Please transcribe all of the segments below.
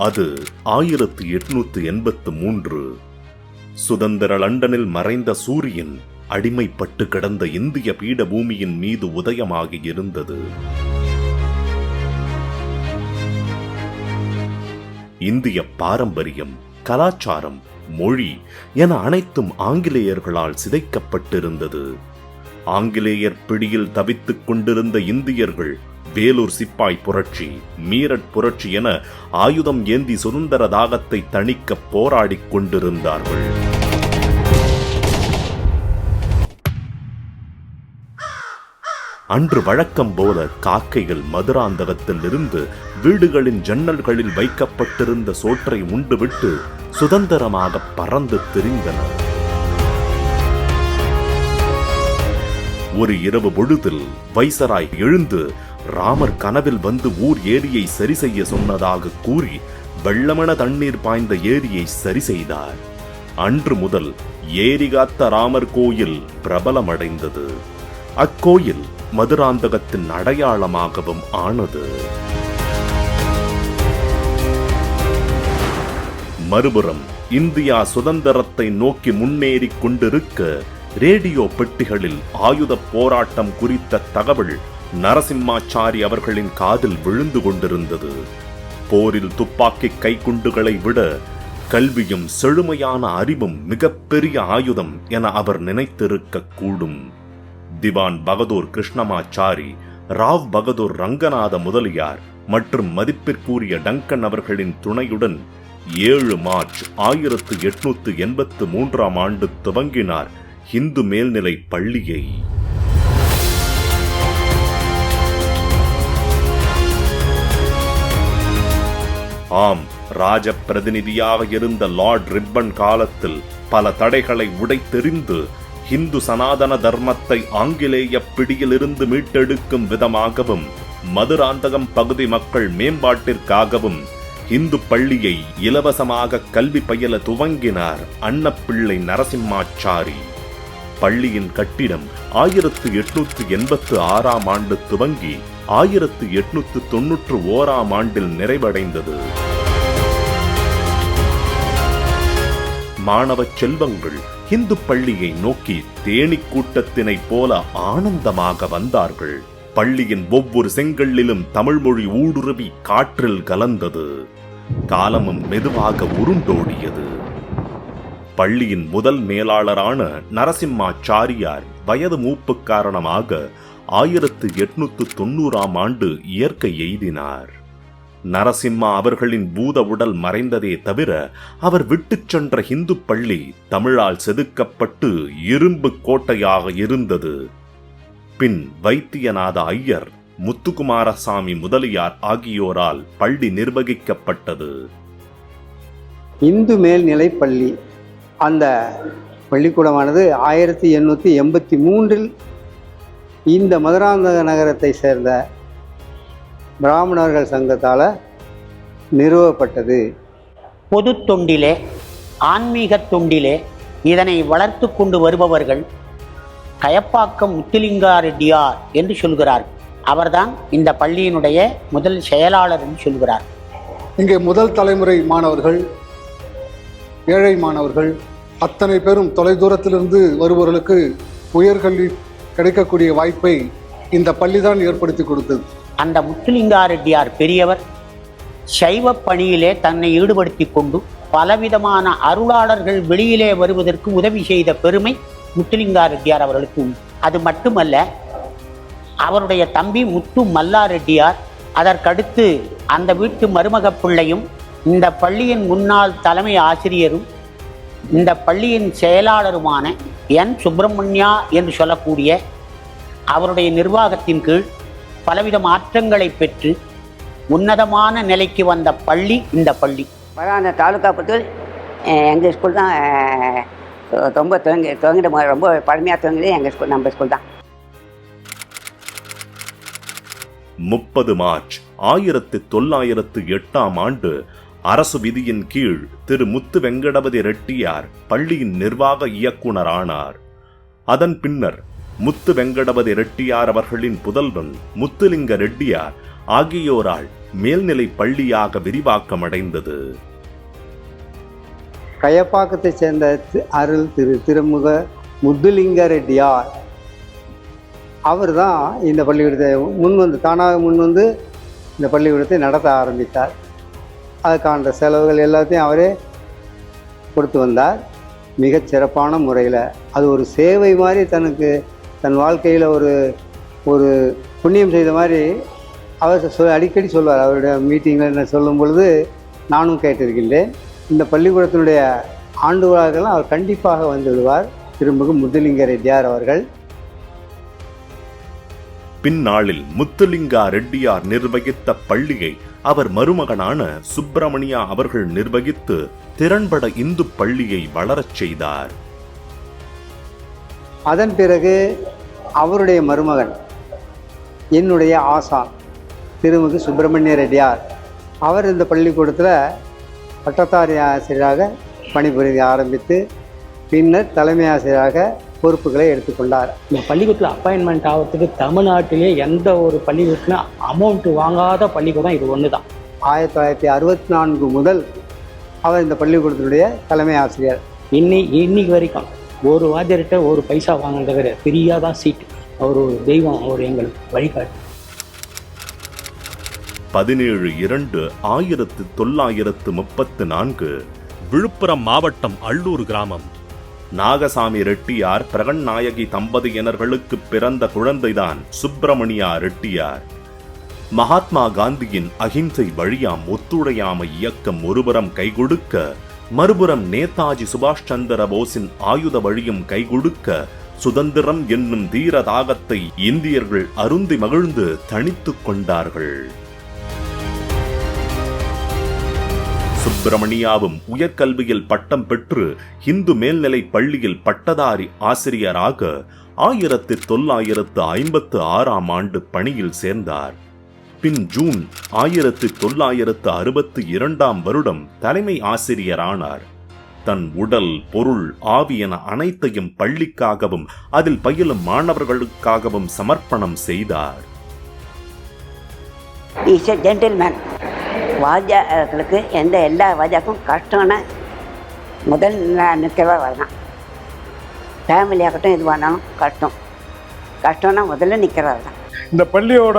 அது 1883. சுதந்திர லண்டனில் மறைந்த சூரியன் அடிமைப்பட்டு கிடந்த இந்திய பீடபூமியின் மீது உதயமாகி இருந்தது. இந்திய பாரம்பரியம், கலாச்சாரம், மொழி என அனைத்தும் ஆங்கிலேயர்களால் சிதைக்கப்பட்டிருந்தது. ஆங்கிலேயர் பிடியில் தவித்துக் கொண்டிருந்த இந்தியர்கள் வேலூர் சிப்பாய் புரட்சி, மீரட் புரட்சி என ஆயுதம் ஏந்தி சுதந்திர தாகத்தை தணிக்க போராடிக் கொண்டிருந்தார்கள். அன்று வழக்கம் போல காக்கைகள் மதுராந்தகத்தில் இருந்து வீடுகளின் ஜன்னல்களில் வைக்கப்பட்டிருந்த சோற்றை உண்டுவிட்டு சுதந்திரமாக பறந்து திரிந்தன. ஒரு இரவு பொழுதில் வைசராய் எழுந்து ராமர் கனவில் வந்து ஊர் ஏரியை சரி செய்ய சொன்னதாக கூறி வெள்ளமென தண்ணீர் பாய்ந்த ஏரியை சரி செய்தார். அன்று முதல் ஏரி காத்த ராமர் கோயில் பிரபலமடைந்தது. அக்கோயில் மதுராந்தகத்தின் அடையாளமாகவும் ஆனது. மறுபுறம் இந்தியா சுதந்திரத்தை நோக்கி முன்னேறிக் கொண்டிருக்க ரேடியோ பெட்டிகளில் ஆயுத போராட்டம் குறித்த தகவல் நரசிம்மாச்சாரி அவர்களின் காதில் விழுந்து கொண்டிருந்தது. போரில் துப்பாக்கி கைக்குண்டுகளை விட கல்வியும் செழுமையான அறிவும் மிகப்பெரிய ஆயுதம் என அவர் நினைத்திருக்க கூடும். திவான் பகதூர் கிருஷ்ணமாச்சாரி, ராவ் பகதூர் ரங்கநாத முதலியார் மற்றும் மதிப்பிற்குரிய டங்கன் அவர்களின் துணையுடன் 7 மார்ச் 1883 துவங்கினார் இந்து மேல்நிலை பள்ளியை. ஆம், ராஜ பிரதிநிதியாக இருந்த லார்ட் ரிப்பன் காலத்தில் பல தடைகளை உடைத்தெறிந்து இந்து சனாதன தர்மத்தை ஆங்கிலேய பிடியிலிருந்து மீட்டெடுக்கும் விதமாகவும் மதுராந்தகம் பகுதி மக்கள் மேம்பாட்டிற்காகவும் இந்து பள்ளியை இலவசமாக கல்வி பயில துவங்கினார் அன்னப்பிள்ளை நரசிம்மாச்சாரி. பள்ளியின் கட்டிடம் 1886 துவங்கி 1891 நிறைவடைந்தது. மாணவ செல்வங்கள் இந்து பள்ளியை நோக்கி தேனீக் கூட்டத்தினைப் போல ஆனந்தமாக வந்தார்கள். பள்ளியின் ஒவ்வொரு செங்கல்லிலும் தமிழ்மொழி ஊடுருவி காற்றில் கலந்தது. காலமும் மெதுவாக உருண்டோடியது. பள்ளியின் முதல் மேலாளரான நரசிம்மாச்சாரியார் வயது மூப்பு காரணமாக 1890 இயற்கை எய்தினார். நரசிம்மா அவர்களின் பூத உடல் மறைந்ததே தவிர அவர் விட்டுச் சென்ற இந்து பள்ளி தமிழால் செதுக்கப்பட்டு இரும்பு கோட்டையாக இருந்தது. பின் வைத்தியநாத ஐயர், முத்துக்குமாரசாமி முதலியார் ஆகியோரால் பள்ளி நிர்வகிக்கப்பட்டது. இந்து மேல்நிலை பள்ளி, அந்த பள்ளிக்கூடமானது 1883 இந்த மதுராந்தக நகரத்தை சேர்ந்த பிராமணர்கள் சங்கத்தால் நிறுவப்பட்டது. பொது தொண்டிலே, ஆன்மீக தொண்டிலே இதனை வளர்த்து கொண்டு வருபவர்கள் கயப்பாக்கம் முத்துலிங்கா ரெட்டியார் என்று சொல்கிறார். அவர்தான் இந்த பள்ளியினுடைய முதல் செயலாளர் என்று சொல்கிறார். இங்கே முதல் தலைமுறை மாணவர்கள், ஏழை மாணவர்கள் அத்தனை பேரும் தொலைதூரத்திலிருந்து வருபவர்களுக்கு உயர்கல்வி கிடைக்கக்கூடிய வாய்ப்பை இந்த பள்ளிதான் ஏற்படுத்தி கொடுத்தது. அந்த முத்துலிங்கா ரெட்டியார் பெரியவர் சைவ பணியிலே தன்னை ஈடுபடுத்தி கொண்டு பலவிதமான அருளாளர்கள் வெளியிலே வருவதற்கு உதவி செய்த பெருமை முத்துலிங்கா ரெட்டியார் அவர்களுக்கு உண்டு. அது மட்டுமல்ல, அவருடைய தம்பி முத்து மல்லா ரெட்டியார், அதற்கடுத்து அந்த வீட்டு மருமக பிள்ளையும், இந்த பள்ளியின் முன்னாள் தலைமை ஆசிரியரும் இந்த பள்ளியின் செயலாளருமான என் சுப்பிரமணியா என்று சொல்லக்கூடிய அவருடைய நிர்வாகத்தின் கீழ் பலவித மாற்றங்களை பெற்று உன்னதமான நிலைக்கு வந்த பள்ளி இந்த பள்ளி. அந்த தாலுக்கா பொறுத்தவரை எங்கள் ஸ்கூல் தான் ரொம்ப துவங்கிட்டு ரொம்ப பழமையாக துவங்கிது எங்கள் ஸ்கூல், நம்ம ஸ்கூல் தான். 30 மார்ச் 1908 அரசு விதியின் கீழ் திரு முத்து வெங்கடபதி ரெட்டியார் பள்ளியின் நிர்வாக இயக்குனரானார். அதன் பின்னர் முத்து வெங்கடபதி ரெட்டியார் அவர்களின் புதல்வன் முத்துலிங்க ரெட்டியார் ஆகியோரால் மேல்நிலை பள்ளியாக விரிவாக்கமடைந்தது. கயப்பாக்கத்தைச் சேர்ந்த அருள் திருமுக முத்துலிங்க ரெட்டியார் அவர் தான் இந்த பள்ளிக்கூடத்தை தானாக முன்வந்து இந்த பள்ளிக்கூடத்தை நடத்த ஆரம்பித்தார். அதுக்கான செலவுகள் எல்லாத்தையும் அவரே கொடுத்து வந்தார். மிகச் சிறப்பான முறையில் அது ஒரு சேவை மாதிரி தன் வாழ்க்கையில் ஒரு புண்ணியம் செய்த மாதிரி அவர் அடிக்கடி சொல்வார். அவருடைய மீட்டிங்கில் என்ன சொல்லும் பொழுது நானும் கேட்டிருக்கின்றேன். இந்த பள்ளிக்கூடத்தினுடைய ஆண்டு விழாக்கெல்லாம் அவர் கண்டிப்பாக வந்து விடுவார். திருமுக முத்துலிங்க ரெட்டியார் அவர்கள். பின்னாளில் முத்துலிங்கா ரெட்டியார் நிர்வகித்த பள்ளியை அவர் மருமகனான சுப்பிரமணியா அவர்கள் நிர்வகித்து திறன்பட இந்து பள்ளியை வளரச் செய்தார். அதன் பிறகு அவருடைய மருமகன் என்னுடைய ஆசான் திருமுக சுப்பிரமணிய ரெட்டியார் அவர் இந்த பள்ளிக்கூடத்தில் பட்டதாரி ஆசிரியராக பணிபுரிய ஆரம்பித்து பின்னர் தலைமை ஆசிரியராக பொறுப்புகளை எடுத்துக்கொண்டார். இந்த பள்ளிக்கூடத்தில் அப்பாயின்மெண்ட் ஆகிறதுக்கு தமிழ்நாட்டிலே எந்த ஒரு பள்ளிக்கூடத்திலும் அமௌண்ட் வாங்காத பள்ளிக்கூடம் இது ஒன்று தான். 1964 முதல் அவர் இந்த பள்ளிக்கூடத்தினுடைய தலைமை ஆசிரியர். இன்னைக்கு வரைக்கும் ஒரு வாத்தியர்கிட்ட ஒரு பைசா வாங்கினது ஃப்ரீயாக சீட்டு. அவர் ஒரு தெய்வம், அவர் எங்களுக்கு வழிகாட்டு. 17/2/1934 விழுப்புரம் மாவட்டம் அள்ளூர் கிராமம். நாகசாமி ரெட்டியார் பிரகன் நாயகி தம்பதியினர்களுக்கு பிறந்த குழந்தைதான் சுப்பிரமணியா ரெட்டியார். மகாத்மா காந்தியின் அகிம்சை வழியாம் ஒத்துழையாமை இயக்கம் ஒருபுறம் கைகொடுக்க, மறுபுறம் நேதாஜி சுபாஷ் சந்திர போஸின் ஆயுத வழியும் கைகொடுக்க சுதந்திரம் என்னும் தீர தாகத்தை இந்தியர்கள் அருந்தி மகிழ்ந்து தணித்துக் கொண்டார்கள். சுப்பிரமணியாவும் உயர்கல்வியில் பட்டம் பெற்று இந்து மேல்நிலை பள்ளியில் பட்டதாரி ஆசிரியராக 1956ஆம் ஆண்டு பணியில் சேர்ந்தார். பின் ஜூன் 1962ஆம் வருடம் தலைமை ஆசிரியரானார். தன் உடல், பொருள், ஆவி என அனைத்தையும் பள்ளிக்காகவும் அதில் பயிலும் மாணவர்களுக்காகவும் சமர்ப்பணம் செய்தார். வாத்தியார்களுக்கு எல்லா வாத்தியாருக்கும் கஷ்டம்னா முதல் நிற்கிறதா வரலாம். ஃபேமிலி ஆகட்டும் எது பண்ணாலும் கஷ்டம்னா முதல்ல நிற்கிறதா தான். இந்த பள்ளியோட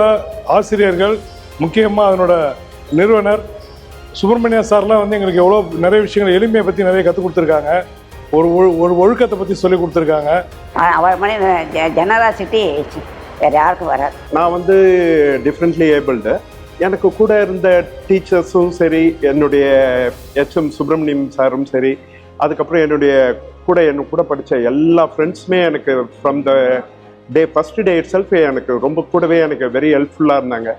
ஆசிரியர்கள், முக்கியமாக அதனோட நிறுவனர் சுப்பிரமணியா சார்லாம் வந்து எங்களுக்கு எவ்வளோ நிறைய விஷயங்கள் எளிமையை பற்றி நிறைய கற்றுக் கொடுத்துருக்காங்க. ஒரு ஒழுக்கத்தை பற்றி சொல்லி கொடுத்துருக்காங்க. அவர் மாதிரி ஜெனராசிட்டி வேறு யாருக்கும் வராது. நான் வந்து டிஃப்ரெண்ட்லி ஏபிள்டு. எனக்கு கூட இருந்த டீச்சர்ஸும் சரி, என்னுடைய எச்எம் சுப்பிரமணியம் சாரும் சரி, அதுக்கப்புறம் என் கூட படித்த எல்லா ஃப்ரெண்ட்ஸுமே எனக்கு from the first day it self எனக்கு ரொம்ப கூடவே எனக்கு வெரி ஹெல்ப்ஃபுல்லாக இருந்தாங்க.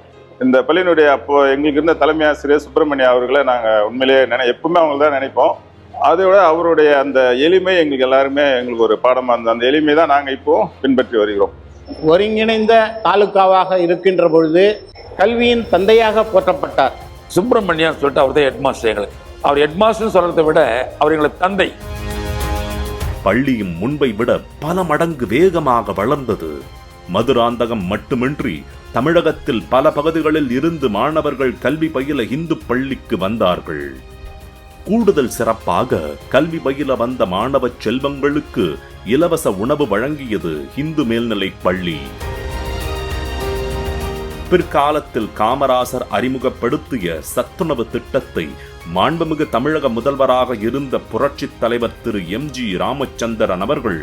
இந்த பள்ளியினுடைய அப்போது எங்களுக்கு இருந்த தலைமை ஆசிரியர் சுப்பிரமணியா அவர்களை நாங்கள் உண்மையிலேயே எப்பவுமே அவங்க தான் நினைப்போம். அதோட அவருடைய அந்த எளிமை எங்களுக்கு எல்லாருமே எங்களுக்கு ஒரு பாடமாக இருந்தது. அந்த எளிமை தான் நாங்கள் இப்போது பின்பற்றி வருகிறோம். ஒருங்கிணைந்த தாலுக்காவாக இருக்கின்ற பொழுது கல்வியின் தந்தையாக போற்றப்பட்டார். சுப்பிரமணியன் சொல்லிட்டு அவர் தான் ஹெட்மாஸ்டர். எங்களுக்கு அவர் ஹெட்மாஸ்டர்னு சொல்றதை விட அவர் எங்களுக்கு தந்தை. பள்ளியும் முன்பை விட பல மடங்கு வேகமாக வளர்ந்தது. மதுராந்தகம் மட்டுமின்றி தமிழகத்தில் பல பகுதிகளில் இருந்து மாணவர்கள் கல்வி பயில இந்து பள்ளிக்கு வந்தார்கள். கூடுதல் சிறப்பாக கல்வி பயில வந்த மாணவ செல்வங்களுக்கு இலவச உணவு வழங்கியது இந்து மேல்நிலை பள்ளி. பிற்காலத்தில் காமராசர் அறிமுகப்படுத்திய சத்துணவு திட்டத்தை மாண்புமிகு தமிழக முதல்வராக இருந்த புரட்சித் தலைவர் திரு MG ராமச்சந்திரன் அவர்கள்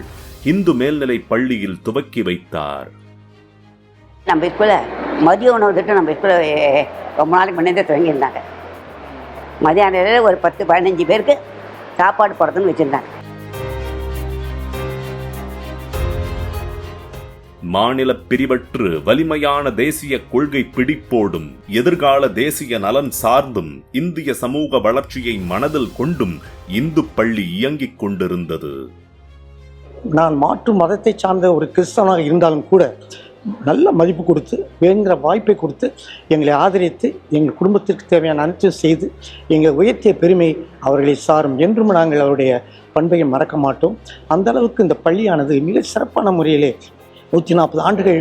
இந்து மேல்நிலை பள்ளியில் துவக்கி வைத்தார். நம்ம ஸ்கூல்ல மதிய உணவு திட்டம் நம்ம ஸ்கூல்ல ரொம்ப நாளைக்கு முன்னே துவங்கியிருந்தாங்க. மதியானம் ஒரு 10-15 பேருக்கு சாப்பாடு போடுறதுன்னு வச்சுருந்தாங்க. மாநில பிரிவற்று வலிமையான தேசிய கொள்கை பிடிப்போடும் எதிர்கால தேசிய நலன் சார்ந்தும் இந்திய சமூக வளர்ச்சியை மனதில் கொண்டும் இந்து பள்ளி இயங்கிக் கொண்டிருந்தது. நான் மாற்று மதத்தை சார்ந்த ஒரு கிறிஸ்தவனாக இருந்தாலும் கூட நல்ல மதிப்பு கொடுத்து, வேங்கிற வாய்ப்பை கொடுத்து, எங்களை ஆதரித்து, எங்கள் குடும்பத்திற்கு தேவையான அனைத்தும் செய்து எங்களை உயர்த்திய பெருமை அவர்களை சாரும். என்றும் நாங்கள் அவருடைய பண்பையை மறக்க மாட்டோம். அந்த அளவுக்கு இந்த பள்ளியானது மிக சிறப்பான முறையிலே 140 ஆண்டுகள்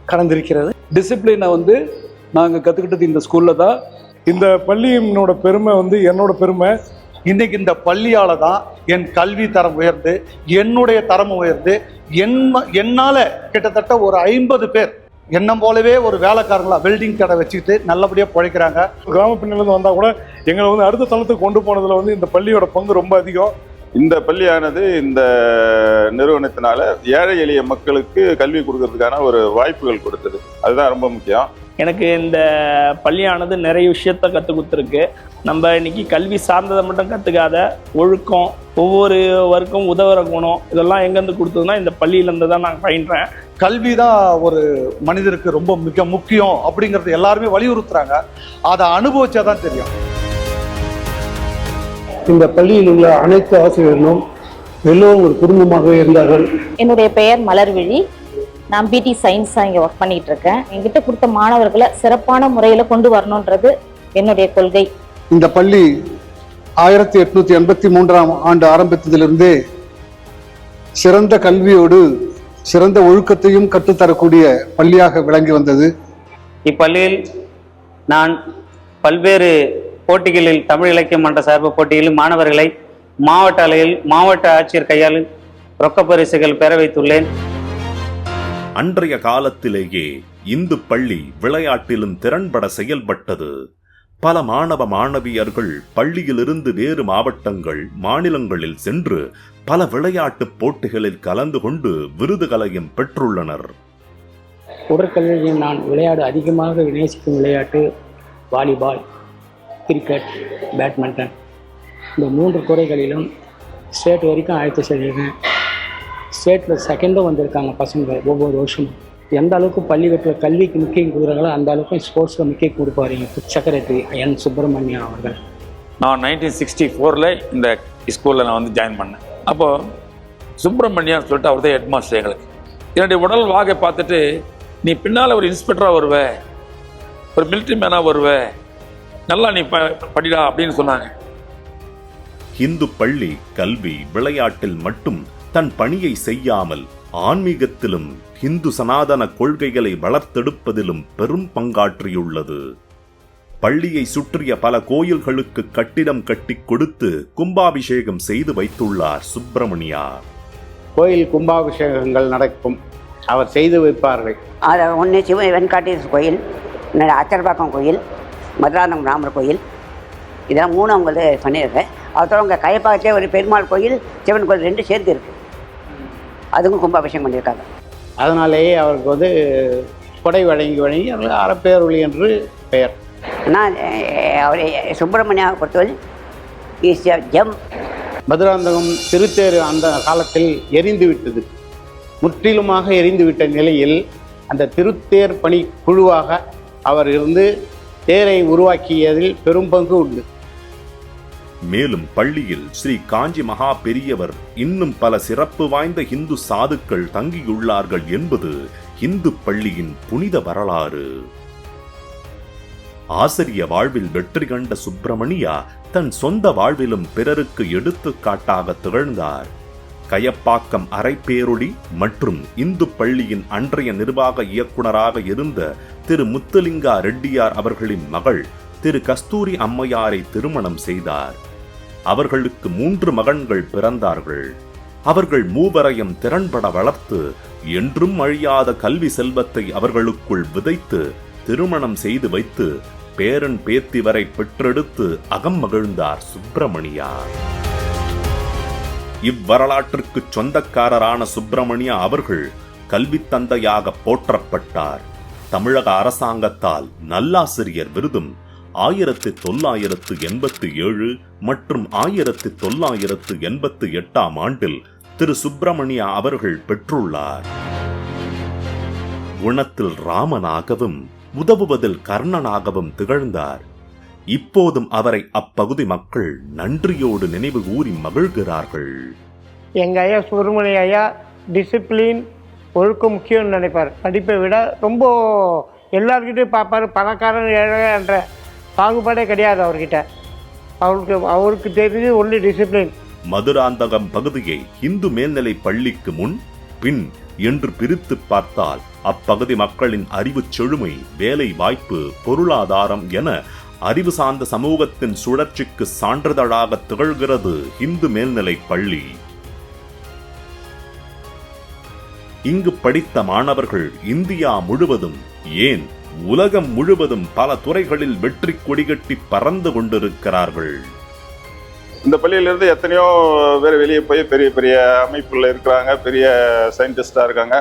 கடந்திருக்கிறது. டிசிப்ளினை வந்து நாங்கள் கற்றுக்கிட்டது இந்த ஸ்கூலில் தான். இந்த பள்ளியினோட பெருமை வந்து என்னோட பெருமை. இன்னைக்கு இந்த பள்ளியால தான் என் கல்வி தரம் உயர்ந்து, என்னுடைய தரம் உயர்ந்து, என்னால் கிட்டத்தட்ட ஒரு 50 பேர் என்னம் போலவே ஒரு வேலைக்காரங்களா வெல்டிங் கடை வச்சுக்கிட்டு நல்லபடியாக பிழைக்கிறாங்க. கிராம பின்னிலிருந்து வந்தால் கூட எங்களை வந்து அடுத்த தளத்துக்கு கொண்டு போனதில் வந்து இந்த பள்ளியோட பங்கு ரொம்ப அதிகம். இந்த பள்ளியானது இந்த நிறுவனத்தினால ஏழை எளிய மக்களுக்கு கல்வி கொடுக்கறதுக்கான ஒரு வாய்ப்புகள் கொடுத்தது. அதுதான் ரொம்ப முக்கியம். எனக்கு இந்த பள்ளியானது நிறைய விஷயத்த கற்றுக் கொடுத்துருக்கு. நம்ம இன்னைக்கு கல்வி சார்ந்ததை மட்டும் கற்றுக்காத ஒழுக்கம், ஒவ்வொருவருக்கும் உதவுற குணம், இதெல்லாம் எங்கேருந்து கொடுத்ததுன்னா இந்த பள்ளியிலேருந்து தான் நான் பயின்றேன். கல்வி தான் ஒரு மனிதருக்கு ரொம்ப மிக முக்கியம் அப்படிங்கிறது எல்லாருமே வலியுறுத்துறாங்க. அதை அனுபவிச்சா தான் தெரியும். இந்த பள்ளியில் உள்ள அனைத்து ஆசிரியர்களும் எல்லோரும் ஒரு குடும்பமாகவே இருந்தார்கள். என்னுடைய பெயர் மலர்விழி. நான் பிடி சயின்ஸ் இங்கே ஒர்க் பண்ணிட்டு இருக்கேன். என்கிட்ட கொடுத்த மாணவர்களை சிறப்பான முறையில் கொண்டு வரணுன்றது என்னுடைய கொள்கை. இந்த பள்ளி 1883ஆம் ஆண்டு ஆரம்பித்ததிலிருந்தே சிறந்த கல்வியோடு சிறந்த ஒழுக்கத்தையும் கற்றுத்தரக்கூடிய பள்ளியாக விளங்கி வந்தது. இப்பள்ளியில் நான் பல்வேறு போட்டிகளில் தமிழ் இலக்கிய மன்ற சார்பு போட்டிகளில் மாணவர்களை மாவட்ட அளவில் மாவட்ட ஆட்சியர் கையால் ரொக்க பரிசுகள் பெற வைத்துள்ளேன். அன்றைய காலத்திலேயே இந்து பள்ளி விளையாட்டிலும் திறன்பட செயல்பட்டது. பல மாணவ மாணவியர்கள் பள்ளியிலிருந்து வேறு மாவட்டங்கள், மாநிலங்களில் சென்று பல விளையாட்டுப் போட்டிகளில் கலந்து கொண்டு விருதுகளையும் பெற்றுள்ளனர். உடற்கல்வியில் நான் விளையாட அதிகமாக நேசிக்கும் விளையாட்டு வாலிபால், கிரிக்கெட், பேட்மிண்டன். இந்த 3 துறைகளிலும் ஸ்டேட் வரைக்கும் அழைத்து செஞ்சிருக்கேன். ஸ்டேட்டில் செகண்டும் வந்திருக்காங்க பசங்க ஒவ்வொரு வருஷமும். எந்த அளவுக்கு பள்ளிக்கூடத்தில் கல்விக்கு முக்கியம் கொடுக்குறாங்களோ அந்த அளவுக்கு ஸ்போர்ட்ஸில் முக்கியம் கொடுப்பாரு எங்கள் செக்ரட்டரி என் சுப்பிரமணியம் அவர்கள். நான் 1964 இந்த ஸ்கூலில் நான் வந்து ஜாயின் பண்ணேன். அப்போது சுப்பிரமணியம் சொல்லிட்டு அவர் தான் ஹெட்மாஸ்டர் எங்களுக்கு. என்னுடைய உடல் வாகை பார்த்துட்டு, நீ பின்னால் ஒரு இன்ஸ்பெக்டராக வருவ, ஒரு மிலிட்ரி மேனாக வருவ, நல்லா நீ படிடா அப்படின்னு சொன்னாங்க. இந்து பள்ளி கல்வி விளையாட்டில் மட்டும் தன் பணியை செய்யாமல் ஆன்மீகத்திலும் இந்து சனாதன கொள்கைகளை வளர்த்தெடுப்பதிலும் பெரும் பங்காற்றியுள்ளது. பள்ளியை சுற்றிய பல கோயில்களுக்கு கட்டிடம் கட்டி கொடுத்து கும்பாபிஷேகம் செய்து வைத்துள்ளார் சுப்பிரமணியா. கோயில் கும்பாபிஷேகங்கள் நடக்கும், அவர் செய்து வைப்பார்கள். அதை ஒன்று வெண்காட்டேஸ்வரர் கோயில், இன்னொரு அச்சரப்பாக்கம் கோயில், மதுராந்தகம் ராமர் கோயில், இதெல்லாம் 3 அவங்க பண்ணியிருக்கேன். அதோட உங்கள் கைப்பாக்கத்தே ஒரு பெருமாள் கோயில், சிவன் கோயில் 2 சேர்ந்து இருக்குது. அதுக்கும் கும்பாபிஷேகம் பண்ணியிருக்காங்க. அதனாலேயே அவருக்கு வந்து கொடை வழங்கி அவர்கள் அறப்பேரொழி என்று பெயர். ஆனால் அவர் சுப்பிரமணியாவை பொறுத்தவரை ஜம். மதுராந்தகம் திருத்தேர் அந்த காலத்தில் எரிந்து விட்டது, முற்றிலுமாக எரிந்துவிட்ட நிலையில் அந்த திருத்தேர் பணி குழுவாக அவர் இருந்து தேரை உருவாக்கியதில் பெரும் பங்கு உண்டு. மேலும் பள்ளியில் ஸ்ரீ காஞ்சி மகா பெரியவர் இன்னும் பல சிறப்பு வாய்ந்த இந்து சாதுக்கள் தங்கியுள்ளார்கள் என்பது இந்து பள்ளியின் புனித வரலாறு. ஆசிரிய வாழ்வில் வெற்றி கண்ட சுப்பிரமணியா தன் சொந்த வாழ்விலும் பிறருக்கு எடுத்துக்காட்டாக திகழ்ந்தார். கயப்பாக்கம் அரைப்பேரொளி மற்றும் இந்து பள்ளியின் அன்றைய நிர்வாக இயக்குநராக இருந்த திரு முத்துலிங்கா ரெட்டியார் அவர்களின் மகள் திரு கஸ்தூரி அம்மையாரை திருமணம் செய்தார். அவர்களுக்கு 3 மகன்கள் பிறந்தார்கள். அவர்கள் மூவரையும் திறன்பட வளர்த்து என்றும் அழியாத கல்வி செல்வத்தை அவர்களுக்குள் விதைத்து திருமணம் செய்து வைத்து பேரன் பேத்தி வரை பெற்றெடுத்து அகம் மகிழ்ந்தார் சுப்பிரமணியா. இவ்வரலாற்றுக்கு சொந்தக்காரரான சுப்பிரமணியா அவர்கள் கல்வி தந்தையாக போற்றப்பட்டார். தமிழக அரசாங்கத்தால் நல்லாசிரியர் விருதும் 1987 மற்றும் 1988 ஆண்டில் திரு சுப்பிரமணியா அவர்கள் பெற்றுள்ளார். குணத்தில் ராமனாகவும் உதவுவதில் கர்ணனாகவும் திகழ்ந்தார். இப்போதும் அவரை அப்பகுதி மக்கள் நன்றியோடு நினைவு கூறி மகிழ்கிறார்கள். எங்க ஐயா சுப்பிரமணிய ஐயா டிசிப்ளின், ஒழுக்கம் முக்கியம்னு நினைப்பார். படிப்பை விட ரொம்ப எல்லார்கிட்டையும் பார்ப்பார். பணக்காரன் ஏழை என்ற பாகுபாடே கிடையாது அவர்கிட்ட. அவருக்கு தெரிஞ்சு ஒன்லி டிசிப்ளின். மதுராந்தகம் பகுதியை இந்து மேல்நிலை பள்ளிக்கு முன் பின் என்று பிரித்து பார்த்தால் அப்பகுதி மக்களின் அறிவு செழுமை, வேலை வாய்ப்பு, பொருளாதாரம் என அறிவு சார்ந்த சமூகத்தின் சுழற்சிக்கு சான்றிதழாக திகழ்கிறது இந்து மேல்நிலைப் பள்ளி. இங்கு படித்த மாணவர்கள் இந்தியா முழுவதும், ஏன் உலகம் முழுவதும் பல துறைகளில் வெற்றி கொடிகட்டி பறந்து கொண்டிருக்கிறார்கள். இந்த பள்ளியிலிருந்து எத்தனையோ பேர் வெளியே போய் பெரிய பெரிய அமைப்புல இருக்கிறாங்க, பெரிய சயின்டிஸ்டா இருக்காங்க.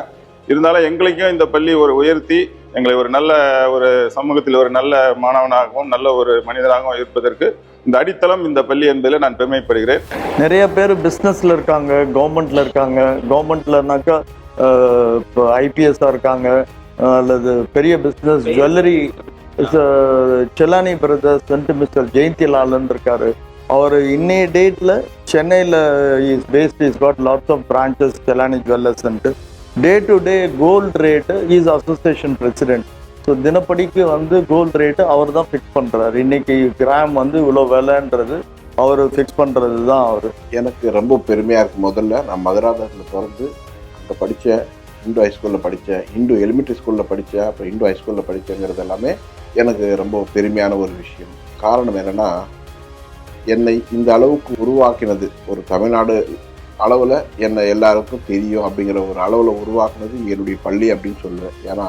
இருந்தாலும் எங்களுக்கும் இந்த பள்ளி ஒரு உயர்த்தி எங்களை ஒரு நல்ல ஒரு சமூகத்தில் ஒரு நல்ல மாணவனாகவும் நல்ல ஒரு மனிதனாகவும் இருப்பதற்கு இந்த அடித்தளம் இந்த பள்ளி என்பதில் நான் பெருமைப்படுகிறேன். நிறைய பேர் பிஸ்னஸில் இருக்காங்க, கவர்மெண்ட்டில் இருக்காங்க. கவர்மெண்ட்லனாக்கா இப்போ ஐபிஎஸ்ஸாக இருக்காங்க, அல்லது பெரிய business jewellery Challani brothers mister ஜெயந்திலாலன் இருக்காரு. அவர் இன்னைய டேட்டில் சென்னையில் is based, is got lots of branches Challani ஜுவல்லர்ஸ்ன்ட்டு. Day to day gold rate is association president. So தினப்படிக்கு கோல்டு ரேட்டு அவர் தான் ஃபிக்ஸ் பண்ணுறாரு. இன்னைக்கு கிராம் இவ்வளோ விலைன்றது அவர் ஃபிக்ஸ் பண்ணுறது தான் அவர். எனக்கு ரொம்ப பெருமையாக இருக்குது. முதல்ல நான் மதுராந்தகத்தில் பிறந்து அங்கே படித்தேன், இந்து ஹைஸ்கூலில் படித்தேன், இந்து எலிமெண்ட்ரி ஸ்கூலில் படித்தேன், அப்புறம் இந்து ஹைஸ்கூலில் படித்தேங்கிறது எல்லாமே எனக்கு ரொம்ப பெருமையான ஒரு விஷயம். காரணம் என்னென்னா, என்னை இந்த அளவுக்கு உருவாக்கினது ஒரு தமிழ்நாடு அளவில் என்னை எல்லாருக்கும் தெரியும் அப்படிங்கிற ஒரு அளவில் உருவாக்குனது என்னுடைய பள்ளி அப்படின்னு சொல்லுவேன். ஏன்னா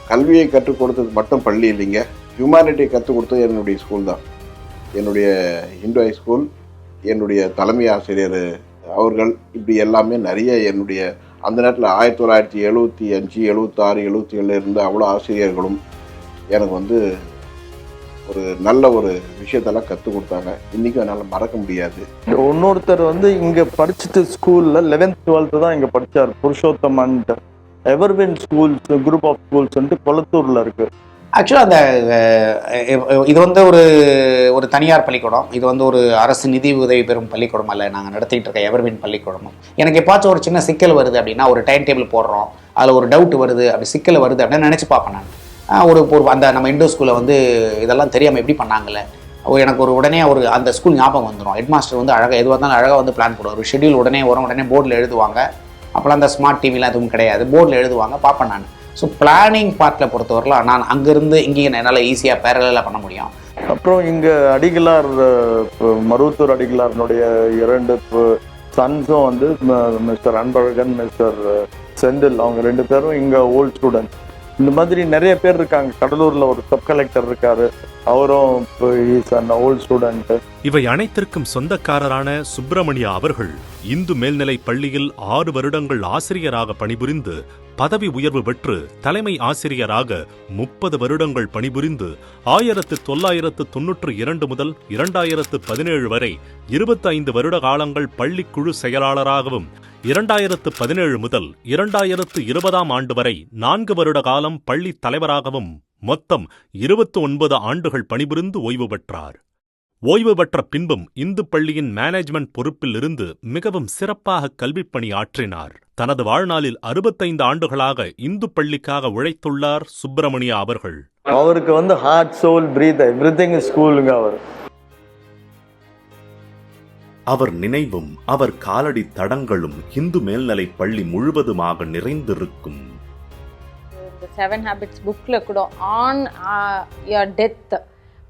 கல்வியை கற்றுக் கொடுத்தது மட்டும் பள்ளி இல்லைங்க, ஹியூமானிட்டியை கற்றுக் கொடுத்தது என்னுடைய ஸ்கூல் தான். என்னுடைய இந்து ஹைஸ்கூல், என்னுடைய தலைமை ஆசிரியர் அவர்கள், இப்படி எல்லாமே நிறைய என்னுடைய அந்த நேரத்தில் 1975, 76, 77 இருந்த அவ்வளோ ஆசிரியர்களும் எனக்கு ஒரு நல்ல ஒரு விஷயத்தெல்லாம் கற்றுக் கொடுத்தாங்க. இன்றைக்கும் என்னால் மறக்க முடியாது. இன்னொருத்தர் இங்கே படிச்சுட்டு ஸ்கூலில் 11th 12th தான் இங்கே படித்தார், Purushothaman. Everwin schools group of ஸ்கூல்ஸ்ன்ட்டு கொளத்தூரில் இருக்குது. ஆக்சுவலாக அந்த இது ஒரு ஒரு தனியார் பள்ளிக்கூடம், இது ஒரு அரசு நிதி உதவி பெறும் பள்ளிக்கூடம் அல்ல. நாங்கள் நடத்திட்டு இருக்க எவர்வின் பள்ளிக்கூடம். எனக்கு எப்பாச்சும் ஒரு சின்ன சிக்கல் வருது அப்படின்னா, ஒரு டைம் டேபிள் போடுறோம், அதில் ஒரு டவுட் வருது, அப்படி சிக்கல் வருது அப்படின்னு நினச்சி பார்ப்பேன் நான். ஒரு அந்த நம்ம இண்டோ ஸ்கூலில் இதெல்லாம் தெரியாமல் எப்படி பண்ணாங்கல்ல, எனக்கு உடனே அந்த ஸ்கூல் ஞாபகம் வந்துடும். ஹெட் மாஸ்டர் அழகாக எதுவாக இருந்தாலும் அழகாக பிளான் போடுவார். ஒரு ஷெட்யூல் உடனே வரும், உடனே போர்டில் எழுதுவாங்க. அப்போலாம் அந்த ஸ்மார்ட் டிவிலாம் எதுவும் கிடையாது, போர்டில் எழுதுவாங்க, பார்ப்பேன் நான். ஸோ பிளானிங் பார்ட்டில் பொறுத்தவரைலாம் நான் அங்கேருந்து இங்கேயும் என்னால் ஈஸியாக பேரலாக பண்ண முடியும். அப்புறம் இங்கே அடிகளார், மருவத்தூர் அடிகளாரனுடைய 2 சன்ஸும் மிஸ்டர் அன்பழகன், மிஸ்டர் செந்தில், அவங்க 2 பேரும் இங்கே ஓல்ட் ஸ்டூடெண்ட்ஸ். இந்த மாதிரி நிறைய பேர் இருக்காங்க. கடலூரில் ஒரு சப் கலெக்டர் இருக்காரு, அவரும் ஓல்ட் ஸ்டூடெண்ட். இவை அனைத்திற்கும் சொந்தக்காரரான சுப்பிரமணியா அவர்கள் இந்து மேல்நிலை பள்ளியில் 6 வருடங்கள் ஆசிரியராக பணிபுரிந்து பதவி உயர்வு பெற்று தலைமை ஆசிரியராக 30 வருடங்கள் பணிபுரிந்து 1992 முதல் 2017 வரை 25 வருட காலங்கள் பள்ளிக்குழு செயலாளராகவும், 2017 முதல் 2020 ஆண்டு வரை 4 வருட காலம் பள்ளி தலைவராகவும் மொத்தம் 29 ஆண்டுகள் பணிபுரிந்து ஓய்வு பெற்றார். ஓய்வு பெற்ற பின்பும் இந்து பள்ளியின் மேனேஜ்மெண்ட் பொறுப்பில் இருந்து மிகவும் சிறப்பாக கல்விப் பணி ஆற்றினார். தனது வாழ்நாளில் 65 ஆண்டுகளாக இந்து பள்ளிக்காக உழைத்துள்ளார் சுப்பிரமணியா அவர்கள். அவருக்கு heart soul breath everything is ஸ்கூலுங்க. அவர் நினைவும் அவர் காலடி தடங்களும் இந்து மேல்நிலை பள்ளி முழுவதுமாக நிறைந்திருக்கும். 7 Habits bookல கூட on your death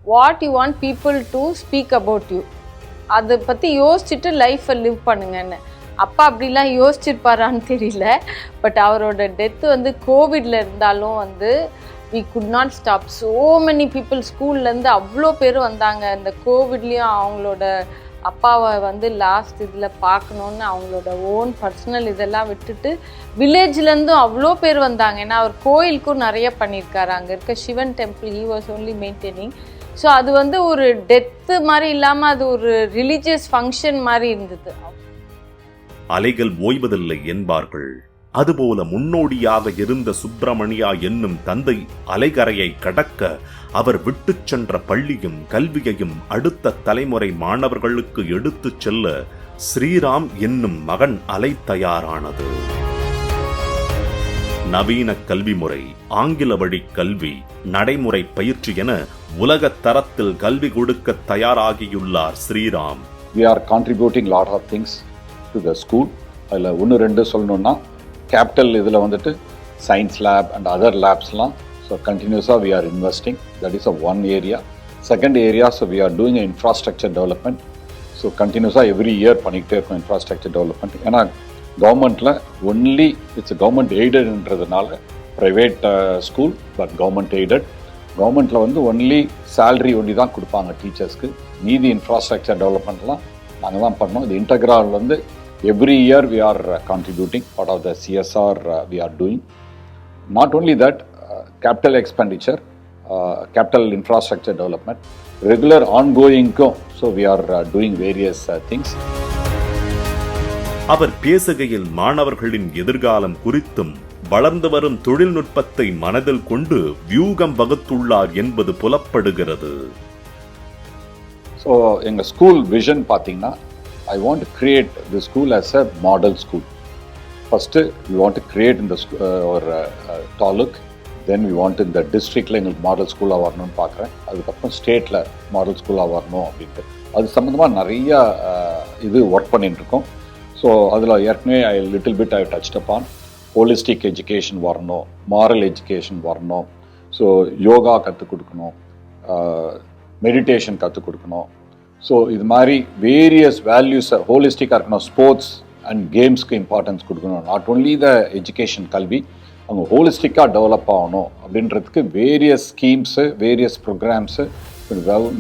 what you want people to speak about you, அதை பற்றி யோசிச்சுட்டு லைஃப்பை லிவ் பண்ணுங்கன்னு. அப்பா அப்படிலாம் யோசிச்சிருப்பாரான்னு தெரியல. பட் அவரோட டெத்து கோவிட்ல இருந்தாலும் we could not stop. so many people ஸ்கூல்லேருந்து அவ்வளோ பேர் வந்தாங்க. இந்த கோவிட்லேயும் அவங்களோட அப்பாவை லாஸ்ட் இதில் பார்க்கணுன்னு அவங்களோட ஓன் பர்சனல் இதெல்லாம் விட்டுட்டு வில்லேஜ்லேருந்தும் அவ்வளோ பேர் வந்தாங்க. ஏன்னா அவர் கோயிலுக்கும் நிறைய பண்ணியிருக்காரு. அங்கே இருக்க Sivan temple he was only maintaining. So அது ஒரு டெத்து மாதிரி இல்லாமல் அது ஒரு ரிலீஜியஸ் ஃபங்க்ஷன் மாதிரி இருந்தது. அலைகள் ஓய்வதில்லை என்பார்கள். அதுபோல முன்னோடியாக இருந்த சுப்பிரமணியா என்னும் தந்தை அலைகரையை கடக்க அவர் விட்டுச் சென்ற பள்ளியும் கல்வியையும் அடுத்த தலைமுறை மாணவர்களுக்கு எடுத்துச் செல்ல ஸ்ரீராம் என்னும் மகன் அலை தயாரானது. நவீன கல்வி முறை, ஆங்கில வழி கல்வி, நடைமுறை பயிற்சி என உலக தரத்தில் கல்வி கொடுக்க தயாராகியுள்ளார் Sriram. We are contributing lot of things to the school. அதில் 1-2 சொல்லணும்னா, கேபிட்டல் இதில் வந்துட்டு சயின்ஸ் லேப் அண்ட் அதர் லேப்ஸ்லாம் ஸோ கண்டினியூஸாக we are investing. That is one area. Second area, so we are doing infrastructure development. So கண்டினியூஸாக every year பண்ணிக்கிட்டே இருக்கும் infrastructure development. ஏன்னா கவர்மெண்ட்டில் ஒன்லி இட்ஸ் கவர்மெண்ட் எய்டட்ன்றதுனால private school but government aided. கவர்மெண்ட்டில் வந்து ஒன்லி சேலரி ஒன்லி தான் கொடுப்பாங்க டீச்சர்ஸ்க்கு. மீதி இன்ஃப்ராஸ்ட்ரக்சர் டெவலப்மெண்ட்லாம் நாங்கள் தான் பண்ணோம். இது இன்டெக்ரால் வந்து every year we are contributing part of the CSR we are doing. Not only that, capital expenditure, capital infrastructure development, regular ஆன்கோயிங்க்கும் so we are doing various things. அவர் பேசுகையில் மாணவர்களின் எதிர்காலம் குறித்தும் வளர்ந்து வரும் தொழில்நுட்பத்தை மனதில் கொண்டு வியூகம் வகுத்துள்ளார் என்பது புலப்படுகிறது. ஸோ எங்கள் ஸ்கூல் விஷன் பார்த்தீங்கன்னா, I want to create the school as a model school. First we want to create இந்த ஒரு தாலுக், தென் வி வாண்ட் இந்த டிஸ்ட்ரிக்டில் எங்களுக்கு மாடல் ஸ்கூலாக வரணும்னு பார்க்குறேன். அதுக்கப்புறம் ஸ்டேட்டில் மாடல் ஸ்கூலாக வரணும் அப்படின்ட்டு அது சம்மந்தமாக நிறையா இது ஒர்க் பண்ணிட்டுருக்கோம். ஸோ அதில் ஏற்கனவே லிட்டில் பிட் ஐ டச்ட் அப்பான் ஹோலிஸ்டிக் எஜுகேஷன் வரணும், மாரல் எஜுகேஷன் வரணும், ஸோ யோகா கற்றுக் கொடுக்கணும், மெடிடேஷன் கற்றுக் கொடுக்கணும். ஸோ இது மாதிரி வேரியஸ் வேல்யூஸை ஹோலிஸ்டிக்காக இருக்கணும். ஸ்போர்ட்ஸ் அண்ட் கேம்ஸ்க்கு இம்பார்ட்டன்ஸ் கொடுக்கணும். நாட் ஓன்லி த எஜுகேஷன் கல்வி, அவங்க ஹோலிஸ்டிக்காக டெவலப் ஆகணும் அப்படின்றதுக்கு various schemes, various programs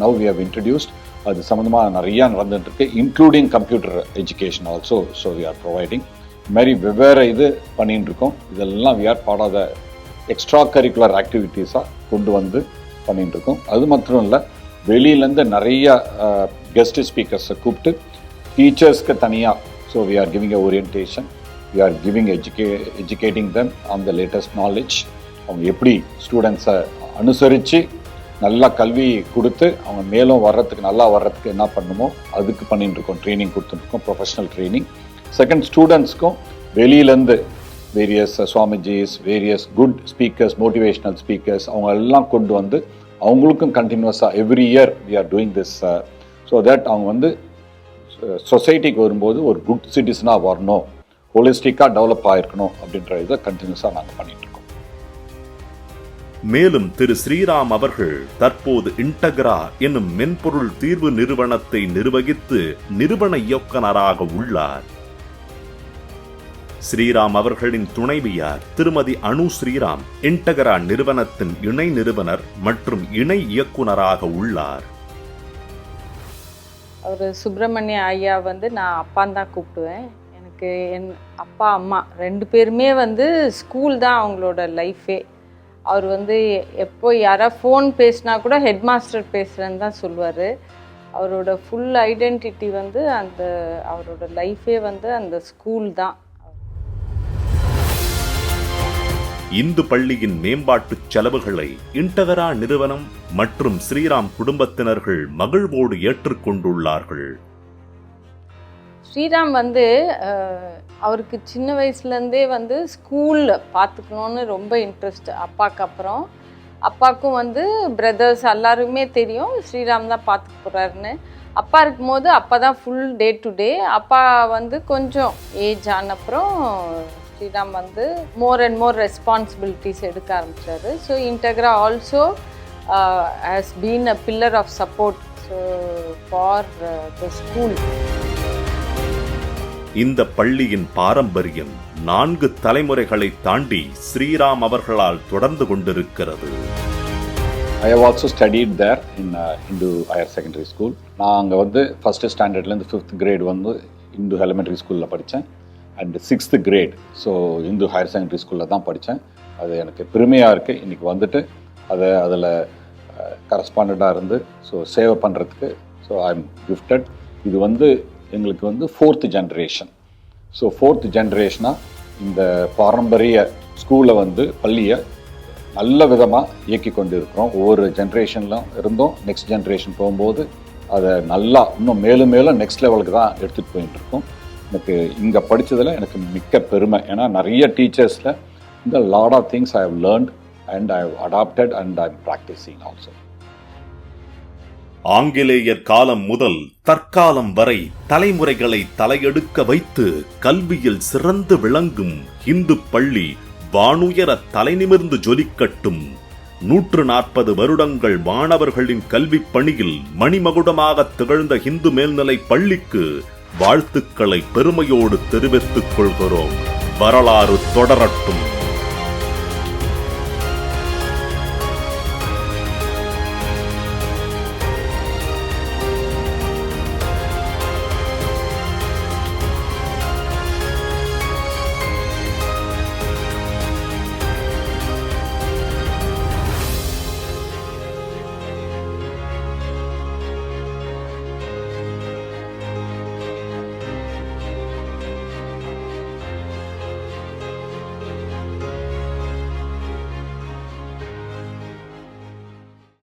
now we have introduced. அது சம்மந்தமாக நிறையா நடந்துகிட்ருக்கு, including computer education also. So we are providing இது மாதிரி வெவ்வேறு இது பண்ணிகிட்டு இருக்கோம். இதெல்லாம் we are part of the extra curricular ஆக்டிவிட்டீஸாக கொண்டு வந்து பண்ணிகிட்டு இருக்கோம். அது மட்டும் இல்லை, வெளியிலேருந்து நிறைய கெஸ்ட் ஸ்பீக்கர்ஸை கூப்பிட்டு டீச்சர்ஸ்க்கு தனியாக so we are giving a orientation, we are giving educating them on the latest knowledge. அவங்க எப்படி ஸ்டூடெண்ட்ஸை அனுசரித்து நல்லா கல்வி கொடுத்து அவங்க மேலும் வர்றதுக்கு நல்லா வர்றதுக்கு என்ன பண்ணுமோ அதுக்கு பண்ணிட்டு இருக்கோம். ட்ரைனிங் கொடுத்துட்ருக்கோம், ப்ரொஃபஷனல் ட்ரைனிங். செகண்ட், ஸ்டூடெண்ட்ஸ்க்கும் வெளியிலேருந்து வேரியஸ் சுவாமிஜிஸ், various good speakers, motivational speakers அவங்க எல்லாம் கொண்டு வந்து அவங்களுக்கும் கண்டினியூஸாக every year we are doing this so that அவங்க வந்து சொசைட்டிக்கு வரும்போது ஒரு குட் சிட்டிசனாக வரணும், ஹோலிஸ்டிக்காக டெவலப் ஆகிருக்கணும் அப்படின்ற இதை கண்டினியூஸாக நாங்கள் பண்ணிட்டு இருக்கோம். மேலும் திரு ஸ்ரீராம் அவர்கள் தற்போது இன்டெக்ரா என்னும் மென்பொருள் தீர்வு நிறுவனத்தை நிர்வகித்து நிறுவன இயக்குனராக உள்ளார். ஸ்ரீராம் அவர்களின் துணைவியார் திருமதி அனு ஸ்ரீராம் இன்டெக்ரா நிறுவனத்தின் இணை நிறுவனர் மற்றும் இணை இயக்குனராக உள்ளார். அவர் சுப்பிரமணிய ஐயா வந்து நான் அப்பான்னு தான் கூப்பிடுவேன். எனக்கு என் அப்பா அம்மா ரெண்டு பேருமே வந்து ஸ்கூல் தான் அவங்களோட லைஃபே. அவர் வந்து எப்போ யாராவது ஃபோன் பேசினா கூட ஹெட் மாஸ்டர் பேசுகிறேன்னு தான் சொல்லுவார். அவரோட ஃபுல் ஐடென்டிட்டி வந்து அந்த அவரோட லைஃபே வந்து அந்த ஸ்கூல் தான். இந்து பள்ளியின் மேம்பாட்டு செலவுகளை இன்டெக்ரா நிறுவனம் மற்றும் ஸ்ரீராம் குடும்பத்தினர்கள் மகிழ்வோடு ஏற்றுக்கொண்டுள்ளார்கள். ஸ்ரீராம் வந்து அவருக்கு சின்ன வயசுலேருந்தே வந்து ஸ்கூலில் பார்த்துக்கணுன்னு ரொம்ப இன்ட்ரெஸ்ட். அப்பாவுக்கு அப்புறம் அப்பாவுக்கும் வந்து பிரதர்ஸ் எல்லாருமே தெரியும் ஸ்ரீராம் தான் பார்த்துக்க போகிறாருன்னு. அப்பா இருக்கும்போது அப்பா தான் ஃபுல் டே டு டே. அப்பா வந்து கொஞ்சம் ஏஜ் ஆனப்புறம் ஸ்ரீராம் வந்து மோர் அண்ட் மோர் ரெஸ்பான்சிபிலிட்டிஸ் எடுக்க ஆரம்பித்தார். So Integra also has been a pillar of support for the school. இந்த பள்ளியின் பாரம்பரியம் 4 தலைமுறைகளை தாண்டி ஸ்ரீராம் அவர்களால் தொடர்ந்து கொண்டிருக்கிறது. I have also studied there in Hindu Higher Secondary School. நான் அங்கே வந்து ஃபஸ்ட்டு ஸ்டாண்டர்ட்லேருந்து 5th grade வந்து இந்து எலிமெண்ட்ரி ஸ்கூலில் படித்தேன். And 6th grade so Hindu higher secondary ஸ்கூலில் தான் படித்தேன். அது எனக்கு பெருமையாக இருக்குது. இன்றைக்கி வந்துட்டு அதில் கரஸ்பாண்டாக இருந்து ஸோ சேவை பண்ணுறதுக்கு ஸோ ஐ எம் கிஃப்டட். இது வந்து எங்களுக்கு வந்து 4th generation. ஸோ 4th generationாக இந்த பாரம்பரிய ஸ்கூலை வந்து பள்ளியை நல்ல விதமாக இயக்கி கொண்டு இருக்கிறோம். ஒவ்வொரு ஜென்ரேஷன்லாம் இருந்தோம். நெக்ஸ்ட் ஜென்ரேஷன் போகும்போது அதை நல்லா இன்னும் மேலும் மேலும் நெக்ஸ்ட் லெவலுக்கு தான் எடுத்துகிட்டு போயிட்டு இருக்கோம். எனக்கு இங்கே படித்ததில் எனக்கு மிக்க பெருமை. ஏன்னா நிறைய டீச்சர்ஸில் இந்த lot of things I have learnt and I have adapted and I am practising also. ஆங்கிலேயர் காலம் முதல் தற்காலம் வரை தலைமுறைகளை தலையெடுக்க வைத்து கல்வியில் சிறந்து விளங்கும் இந்து பள்ளி வானுயர தலைநிமிர்ந்து ஜொலிக்கட்டும். 140 வருடங்கள் மாணவர்களின் கல்வி பணியில் மணிமகுடமாக திகழ்ந்த இந்து மேல்நிலை பள்ளிக்கு வாழ்த்துக்களை பெருமையோடு தெரிவித்துக் கொள்கிறோம். வரலாறு தொடரட்டும்.